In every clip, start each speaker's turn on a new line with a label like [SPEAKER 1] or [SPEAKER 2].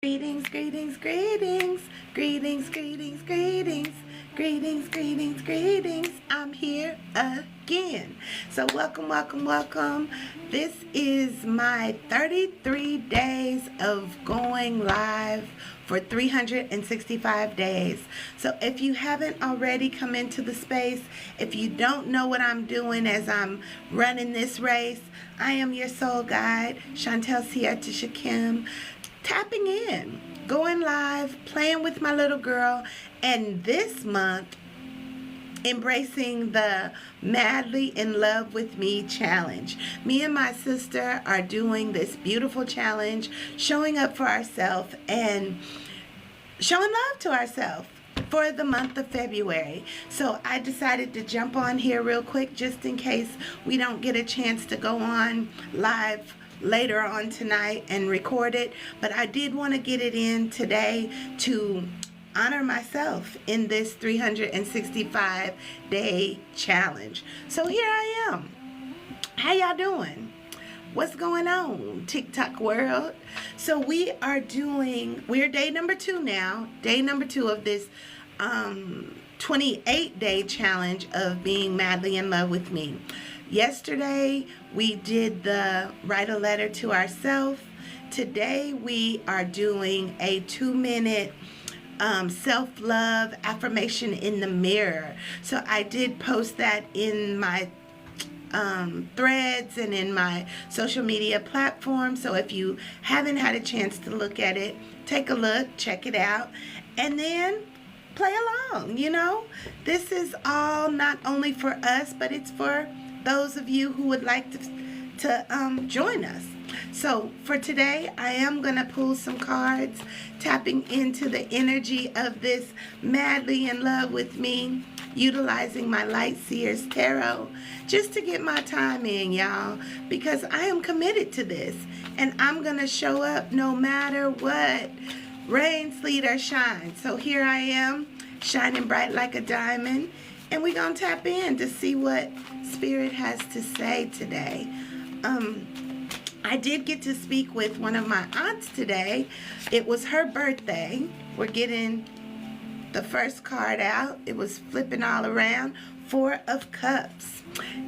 [SPEAKER 1] Greetings, greetings, greetings, greetings, greetings, greetings, greetings, greetings, greetings. I'm here again. So welcome, welcome, welcome. This is my 33 days of going live for 365 days. So if you haven't already come into the space, if you don't know what I'm doing as I'm running this race, I am your soul guide, Chantel Sierta Shakim, tapping in, going live, playing with my little girl, and this month embracing the Madly in Love with Me challenge. Me and my sister are doing this beautiful challenge, showing up for ourselves and showing love to ourselves for the month of February. So I decided to jump on here real quick just in case we don't get a chance to go on live later on tonight and record it, but I did want to get it in today to honor myself in this 365 day challenge. So here I am. How y'all doing? What's going on, TikTok world? So we're day number 2 now, day number 2 of this 28-day challenge of being madly in love with me. Yesterday, we did the write a letter to ourselves. Today, we are doing a 2-minute self-love affirmation in the mirror. So I did post that in my threads and in my social media platform. So if you haven't had a chance to look at it, take a look, check it out, and then play along. This is all not only for us, but it's for those of you who would like to join us. So for today, I am going to pull some cards, tapping into the energy of this madly in love with me, utilizing my Light Seers Tarot, just to get my time in, y'all, because I am committed to this, and I'm going to show up no matter what, rain, sleet, or shine. So here I am, shining bright like a diamond, and we're going to tap in to see what Spirit has to say today. I did get to speak with one of my aunts today. It was her birthday. We're getting the first card out. It was flipping all around. 4 of Cups.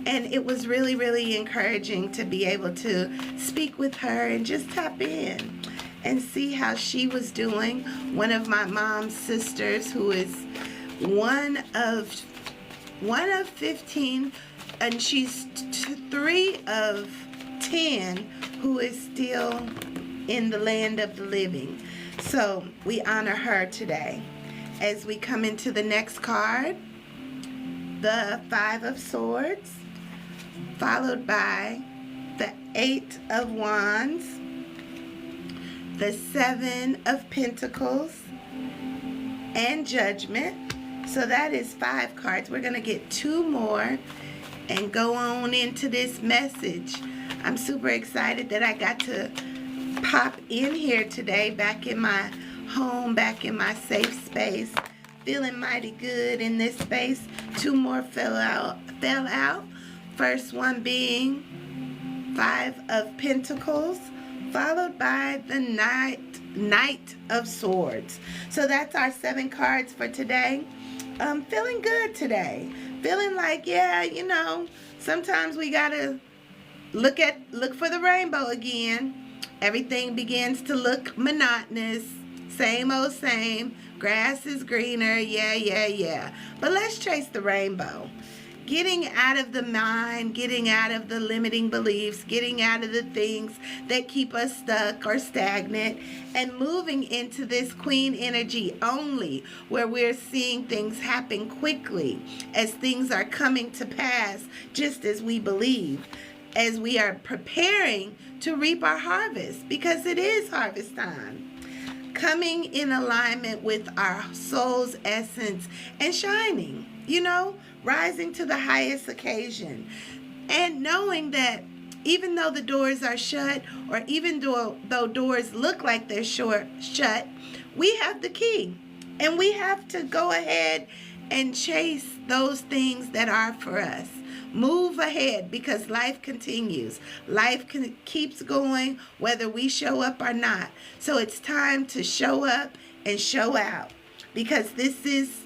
[SPEAKER 1] And it was really, really encouraging to be able to speak with her and just tap in and see how she was doing. One of my mom's sisters, who is one of 15, and she's 3 of 10 who is still in the land of the living. So we honor her today. As we come into the next card, the 5 of Swords, followed by the 8 of Wands, the 7 of Pentacles, and Judgment. So that is 5 cards. We're going to get 2 more and go on into this message. I'm super excited that I got to pop in here today, back in my home, back in my safe space. Feeling mighty good in this space. 2 more fell out. First one being 5 of Pentacles, followed by the Knight of Swords. So that's our 7 cards for today. I'm feeling good today. Feeling like, sometimes we gotta look for the rainbow again. Everything begins to look monotonous. Same old same. Grass is greener. Yeah. But let's chase the rainbow. Getting out of the mind, getting out of the limiting beliefs, getting out of the things that keep us stuck or stagnant, and moving into this queen energy only, where we're seeing things happen quickly as things are coming to pass just as we believe, as we are preparing to reap our harvest, because it is harvest time. Coming in alignment with our soul's essence and shining, rising to the highest occasion, and knowing that even though the doors are shut, or even though doors look like they're shut, we have the key, and we have to go ahead and chase those things that are for us. Move ahead because life continues. Life keeps going whether we show up or not. So it's time to show up and show out because this is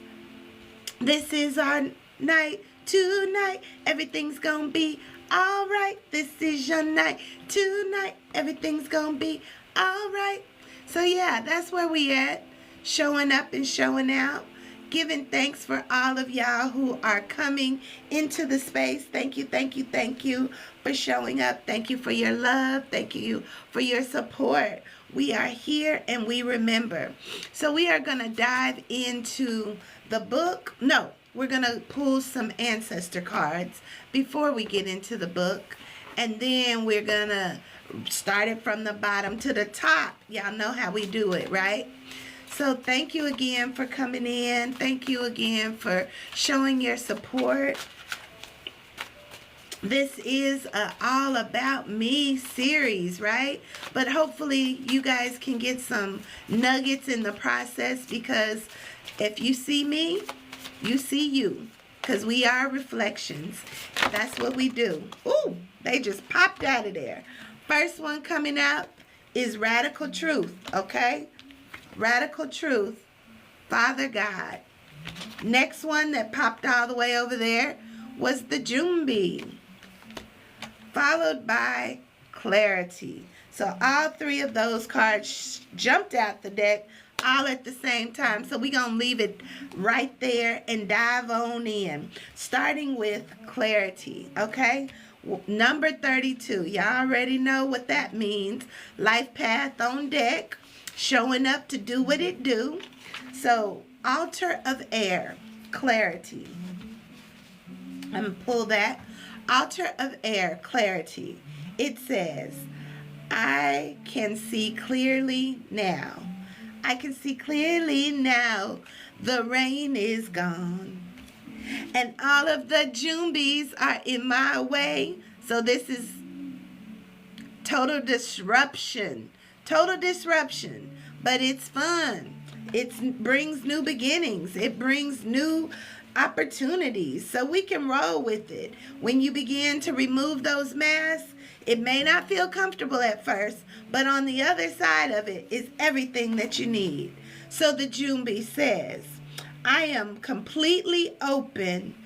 [SPEAKER 1] our night tonight. Everything's gonna be all right. This is your night tonight. Everything's gonna be all right. So yeah, that's where we at. Showing up and showing out. Giving thanks for all of y'all who are coming into the space. Thank you for showing up. Thank you for your love. Thank you for your support. We are here and we remember. So we are going to dive into the book. No, we're going to pull some ancestor cards before we get into the book. And then we're going to start it from the bottom to the top. Y'all know how we do it, right? So thank you again for coming in. Thank you again for showing your support. This is a all about me series, right? But hopefully you guys can get some nuggets in the process because if you see me, you see you. Because we are reflections. That's what we do. Ooh, they just popped out of there. First one coming up is Radical Truth, okay? Radical Truth, Father God. Next one that popped all the way over there was the Jumbi, followed by Clarity. So all three of those cards jumped out the deck all at the same time. So we're going to leave it right there and dive on in, starting with Clarity, okay? Number 32. Y'all already know what that means. Life path on deck. Showing up to do what it do. So, altar of air, clarity. I'm going to pull that. Altar of air, clarity. It says, I can see clearly now. I can see clearly now. The rain is gone. And all of the Jumbies are in my way. So this is total disruption. Total disruption, but it's fun. It brings new beginnings. It brings new opportunities. So we can roll with it. When you begin to remove those masks, it may not feel comfortable at first, but on the other side of it is everything that you need. So the Jumbi says, I am completely open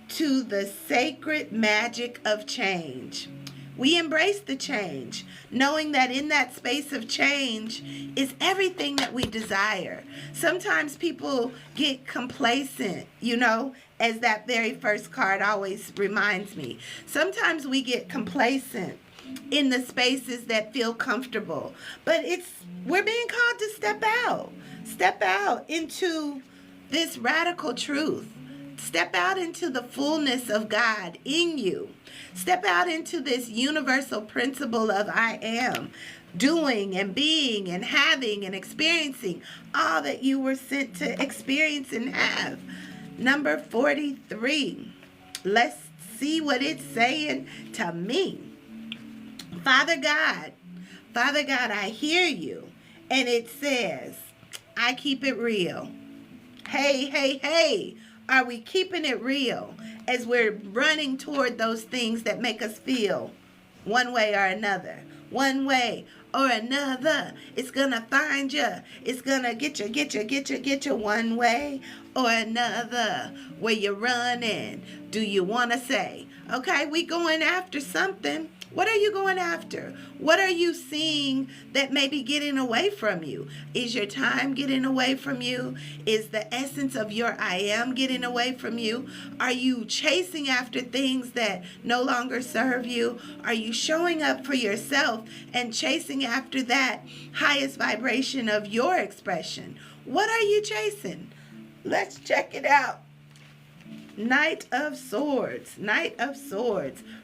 [SPEAKER 1] to the sacred magic of change. We embrace the change, knowing that in that space of change is everything that we desire. Sometimes people get complacent, you know, as that very first card always reminds me. Sometimes we get complacent in the spaces that feel comfortable, but we're being called to step out into this radical truth. Step out into the fullness of God in you. Step out into this universal principle of I am, doing and being and having and experiencing all that you were sent to experience and have. Number 43. Let's see what it's saying to me. Father God, I hear you. And it says, I keep it real. Hey. Are we keeping it real as we're running toward those things that make us feel one way or another? One way or another. It's going to find you. It's going to get you one way or another. Where you're running. Do you want to say, okay, we going after something. What are you going after? What are you seeing that may be getting away from you? Is your time getting away from you? Is the essence of your I am getting away from you? Are you chasing after things that no longer serve you? Are you showing up for yourself and chasing after that highest vibration of your expression? What are you chasing? Let's check it out. Knight of Swords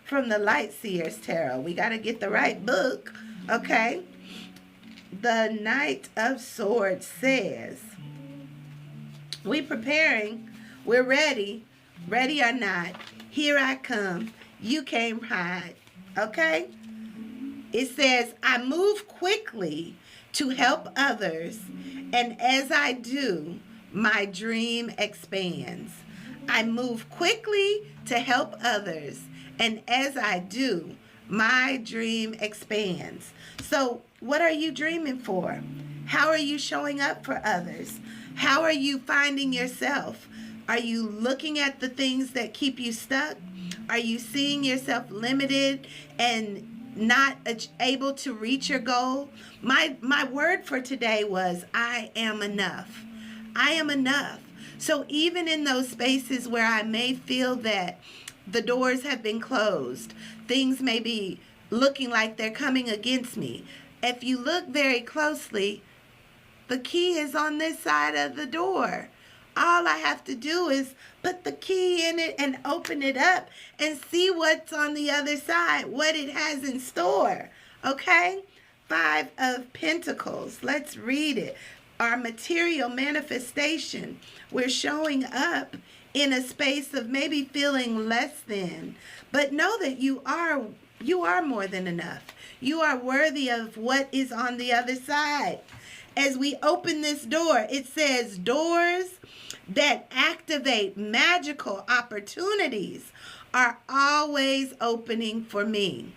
[SPEAKER 1] from the Light Seers Tarot. We got to get the right book, okay? The Knight of Swords says, we preparing, we're ready or not, here I come, you can't hide, okay? It says, I move quickly to help others, and as I do, my dream expands. I move quickly to help others. And as I do, my dream expands. So, what are you dreaming for? How are you showing up for others? How are you finding yourself? Are you looking at the things that keep you stuck? Are you seeing yourself limited and not able to reach your goal? My word for today was, I am enough. I am enough. So even in those spaces where I may feel that the doors have been closed, things may be looking like they're coming against me, if you look very closely, the key is on this side of the door. All I have to do is put the key in it and open it up and see what's on the other side, what it has in store. Okay? 5 of Pentacles. Let's read it. Our material manifestation. We're showing up in a space of maybe feeling less than, but know that you are more than enough. You are worthy of what is on the other side. As we open this door, it says doors that activate magical opportunities are always opening for me.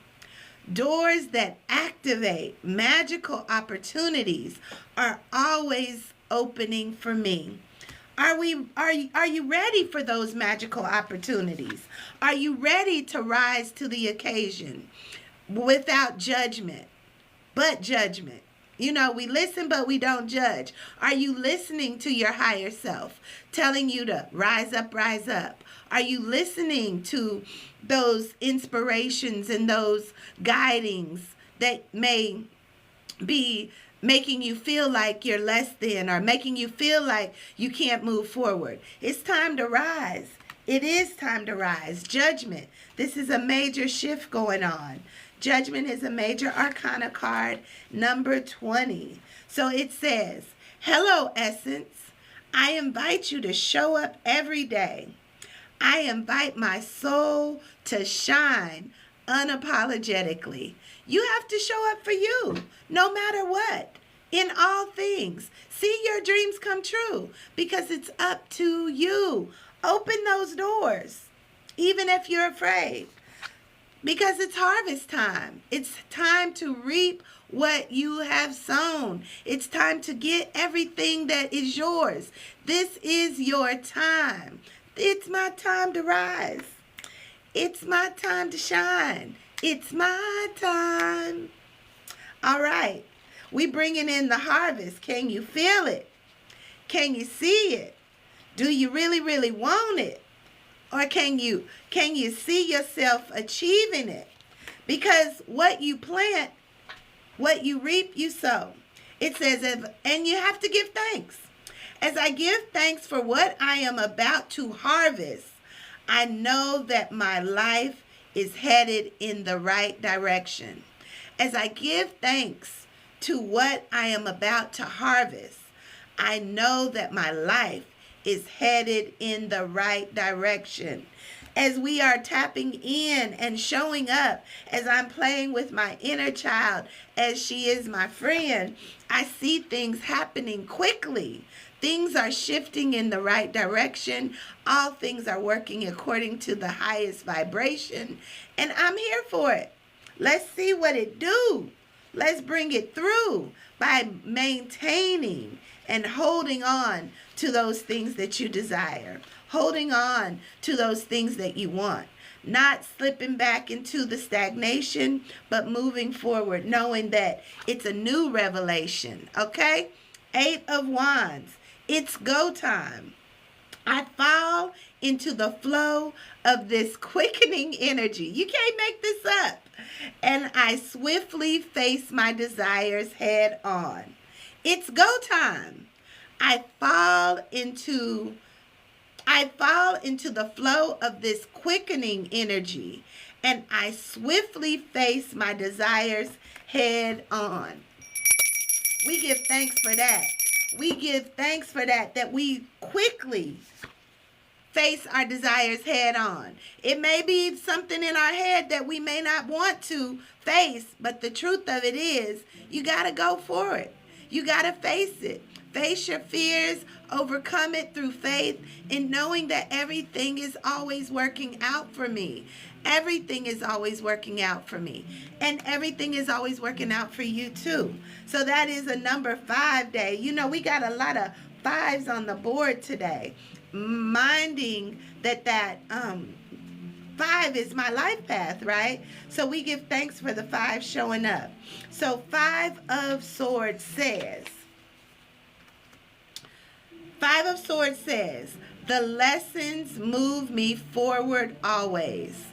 [SPEAKER 1] Doors that activate magical opportunities are always opening for me. Are you ready for those magical opportunities? Are you ready to rise to the occasion without judgment, but judgment? You know, we listen, but we don't judge. Are you listening to your higher self telling you to rise up, rise up? Are you listening to those inspirations and those guidings that may be making you feel like you're less than or making you feel like you can't move forward? It's time to rise. It is time to rise. Judgment. This is a major shift going on. Judgment is a major arcana card, number 20. So it says, hello, Essence. I invite you to show up every day. I invite my soul to shine unapologetically. You have to show up for you, no matter what, in all things. See your dreams come true because it's up to you. Open those doors, even if you're afraid. Because it's harvest time. It's time to reap what you have sown. It's time to get everything that is yours. This is your time. It's my time to rise. It's my time to shine. It's my time. All right. We bringing in the harvest. Can you feel it? Can you see it? Do you really, really want it? Or can you see yourself achieving it? Because what you plant, what you reap, you sow. It says, and you have to give thanks. As I give thanks for what I am about to harvest, I know that my life is headed in the right direction. As I give thanks to what I am about to harvest, I know that my life is headed in the right direction. As we are tapping in and showing up, as I'm playing with my inner child, as she is my friend, I see things happening quickly. Things are shifting in the right direction. All things are working according to the highest vibration. And I'm here for it. Let's see what it do. Let's bring it through by maintaining and holding on to those things that you desire. Holding on to those things that you want. Not slipping back into the stagnation, but moving forward, knowing that it's a new revelation. Okay? 8 of Wands. It's go time. I fall into the flow of this quickening energy. You can't make this up. And I swiftly face my desires head on. It's go time. I fall into the flow of this quickening energy, and I swiftly face my desires head on. We give thanks for that. We give thanks for that we quickly face our desires head on. It may be something in our head that we may not want to face, but the truth of it is, you got to go for it. You got to face it. Face your fears, overcome it through faith, in knowing that everything is always working out for me. Everything is always working out for me. And everything is always working out for you too. So that is a number 5 day. You know, we got a lot of 5s on the board today. Minding that 5 is my life path, right? So we give thanks for the 5 showing up. So 5 of Swords says, the lessons move me forward always.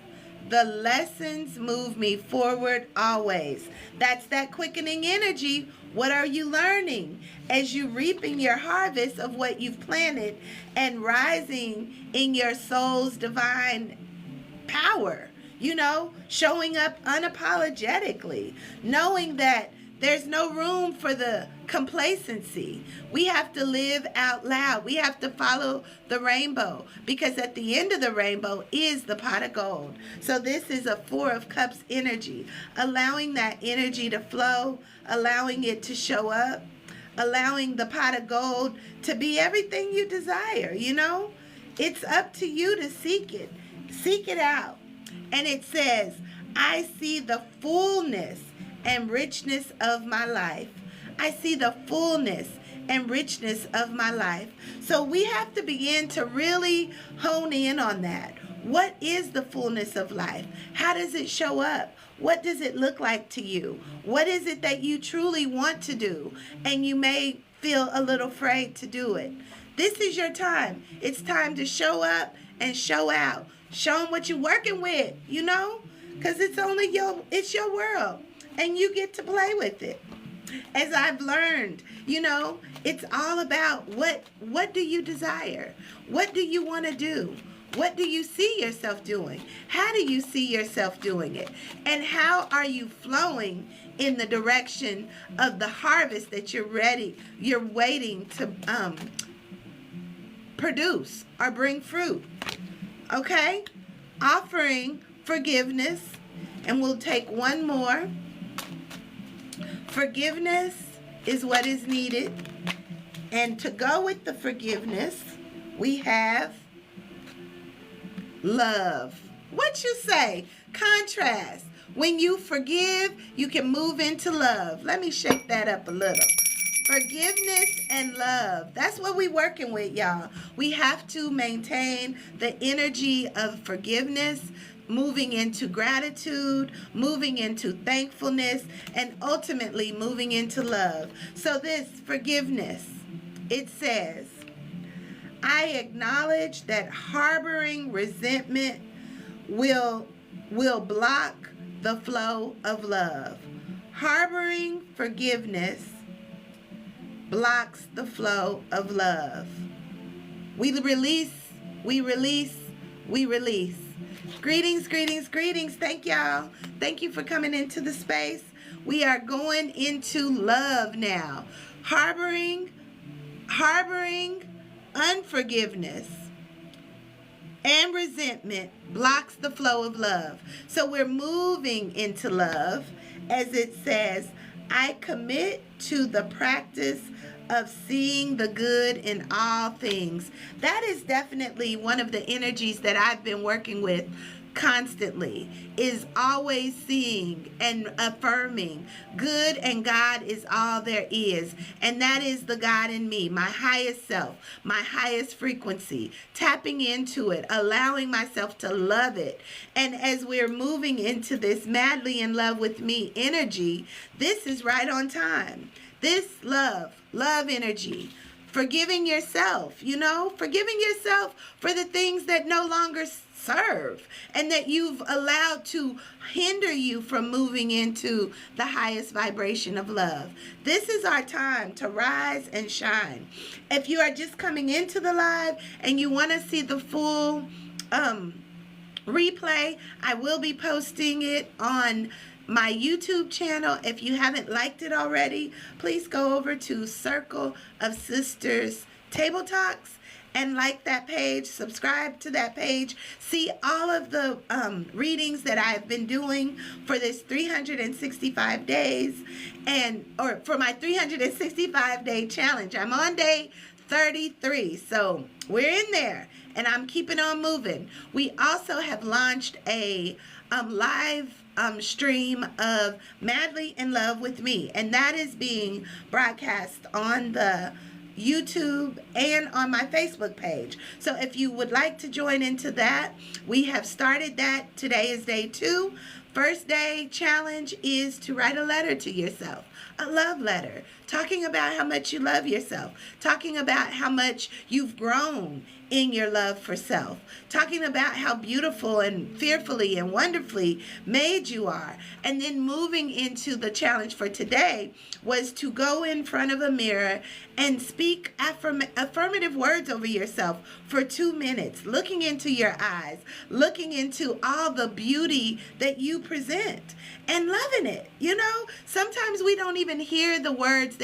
[SPEAKER 1] The lessons move me forward always. That's that quickening energy. What are you learning as you reaping your harvest of what you've planted and rising in your soul's divine power? You know, showing up unapologetically, knowing that there's no room for the complacency. We have to live out loud. We have to follow the rainbow, because at the end of the rainbow is the pot of gold. So this is a 4 of Cups energy, allowing that energy to flow, allowing it to show up, allowing the pot of gold to be everything you desire. You know, it's up to you to seek it. Seek it out. And it says, I see the fullness and richness of my life. I see the fullness and richness of my life. So we have to begin to really hone in on that. What is the fullness of life? How does it show up? What does it look like to you? What is it that you truly want to do and you may feel a little afraid to do it? This is your time. It's time to show up and show out. Show them what you're working with, you know, because it's your world. And you get to play with it. As I've learned, you know, it's all about what do you desire? What do you want to do? What do you see yourself doing? How do you see yourself doing it? And how are you flowing in the direction of the harvest that you're waiting to produce or bring fruit? Okay? Offering forgiveness. And we'll take one more. Forgiveness is what is needed. And to go with the forgiveness, we have love. What you say? Contrast. When you forgive, you can move into love. Let me shake that up a little. Forgiveness and love. That's what we're working with, y'all. We have to maintain the energy of forgiveness, moving into gratitude, moving into thankfulness, and ultimately moving into love. So this forgiveness, it says, I acknowledge that harboring resentment will block the flow of love. Harboring forgiveness blocks the flow of love. We release. Greetings. Thank y'all. Thank you for coming into the space. We are going into love now. Harboring unforgiveness and resentment blocks the flow of love. So we're moving into love, as it says, I commit to the practice of seeing the good in all things. That is definitely one of the energies that I've been working with constantly, is always seeing and affirming good, and God is all there is. And that is the God in me, my highest self, my highest frequency, tapping into it, allowing myself to love it. And as we're moving into this madly in love with me energy, this is right on time. This love energy, forgiving yourself, forgiving yourself for the things that no longer serve and that you've allowed to hinder you from moving into the highest vibration of love. This is our time to rise and shine. If you are just coming into the live and you want to see the full replay, I will be posting it on my YouTube channel. If you haven't liked it already, please go over to Circle of Sisters Table Talks and like that page, subscribe to that page, see all of the readings that I've been doing for this 365 days or for my 365 day challenge. I'm on day 33, so we're in there and I'm keeping on moving. We also have launched a live stream of Madly in Love with Me, and that is being broadcast on the YouTube and on my Facebook page. So if you would like to join into that, we have started that. Today is day 2. First day challenge is to write a letter to yourself, a love letter, talking about how much you love yourself, talking about how much you've grown in your love for self, talking about how beautiful and fearfully and wonderfully made you are. And then moving into the challenge for today was to go in front of a mirror and speak affirmative words over yourself for 2 minutes, looking into your eyes, looking into all the beauty that you present and loving it. You know, sometimes we don't even hear the words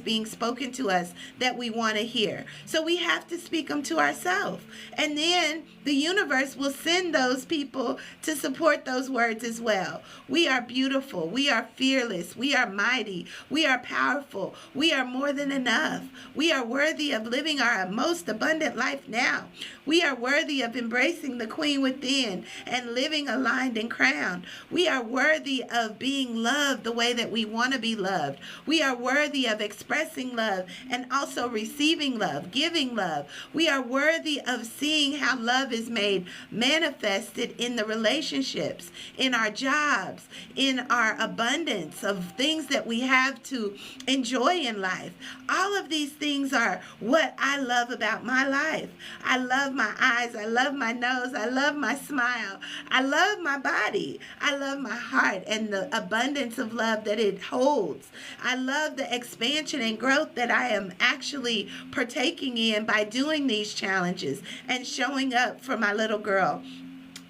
[SPEAKER 1] being spoken to us that we want to hear. So we have to speak them to ourselves. And then the universe will send those people to support those words as well. We are beautiful. We are fearless. We are mighty. We are powerful. We are more than enough. We are worthy of living our most abundant life now. We are worthy of embracing the queen within and living aligned and crowned. We are worthy of being loved the way that we want to be loved. We are worthy of expressing love and also receiving love, giving love. We are worthy of seeing how love is made manifested in the relationships, in our jobs, in our abundance of things that we have to enjoy in life. All of these things are what I love about my life. I love my eyes. I love my nose. I love my smile. I love my body. I love my heart and the abundance of love that it holds. I love the expansion and growth that I am actually partaking in by doing these challenges and showing up for my little girl.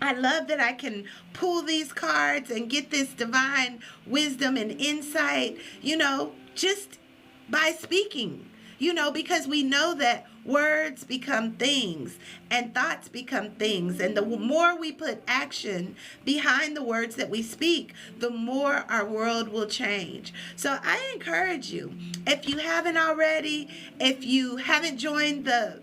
[SPEAKER 1] I love that I can pull these cards and get this divine wisdom and insight, just by speaking, because we know that words become things and thoughts become things. And the more we put action behind the words that we speak, the more our world will change. So I encourage you, if you haven't already, if you haven't joined the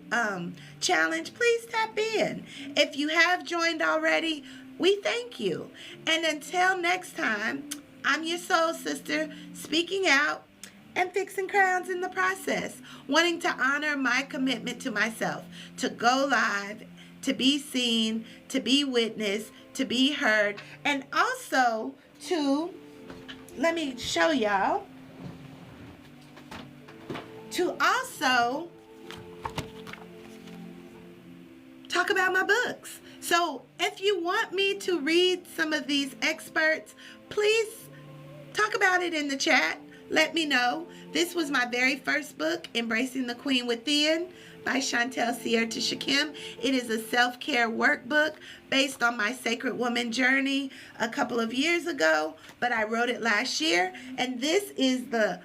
[SPEAKER 1] challenge, please tap in. If you have joined already, we thank you. And until next time, I'm your soul sister, speaking out and fixing crowns in the process, wanting to honor my commitment to myself, to go live, to be seen, to be witnessed, to be heard, and also let me show y'all, to also talk about my books. So if you want me to read some of these excerpts, please talk about it in the chat. Let me know. This was my very first book, Embracing the Queen Within by Chantel Sierta Shakim. It is a self-care workbook based on my Sacred Woman journey a couple of years ago, but I wrote it last year. And this is the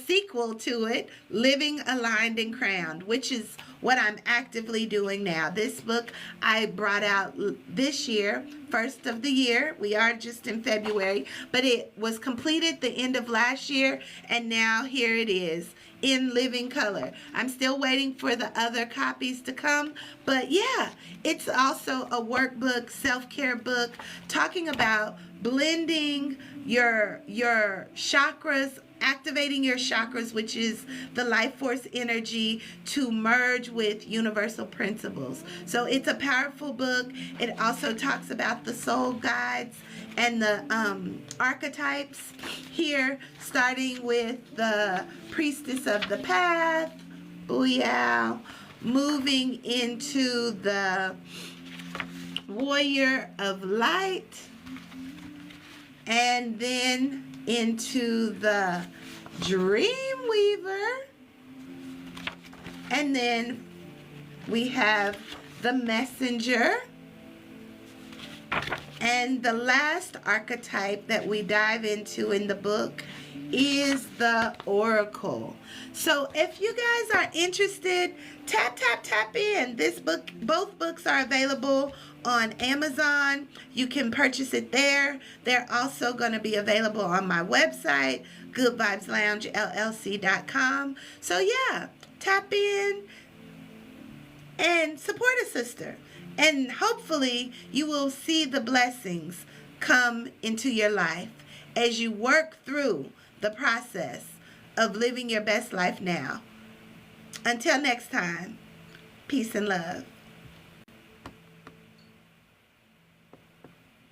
[SPEAKER 1] sequel to it, Living Aligned and Crowned, which is what I'm actively doing now. This book I brought out this year, first of the year. We are just in February, but it was completed the end of last year, and now here it is in living color. I'm still waiting for the other copies to come, but yeah, it's also a workbook, self-care book, talking about blending your chakras, activating your chakras, which is the life force energy, to merge with universal principles. So it's a powerful book. It also talks about the soul guides and the archetypes here, starting with the priestess of the path, booyah, moving into the warrior of light, and then into the dream weaver, and then we have the messenger, And the last archetype that we dive into in the book is the Oracle. So if you guys are interested, tap in. This book, both books are available on Amazon. You can purchase it there. They're also going to be available on my website, goodvibesloungellc.com. So yeah, tap in and support a sister. And hopefully you will see the blessings come into your life as you work through the process of living your best life now. Until next time, peace and love.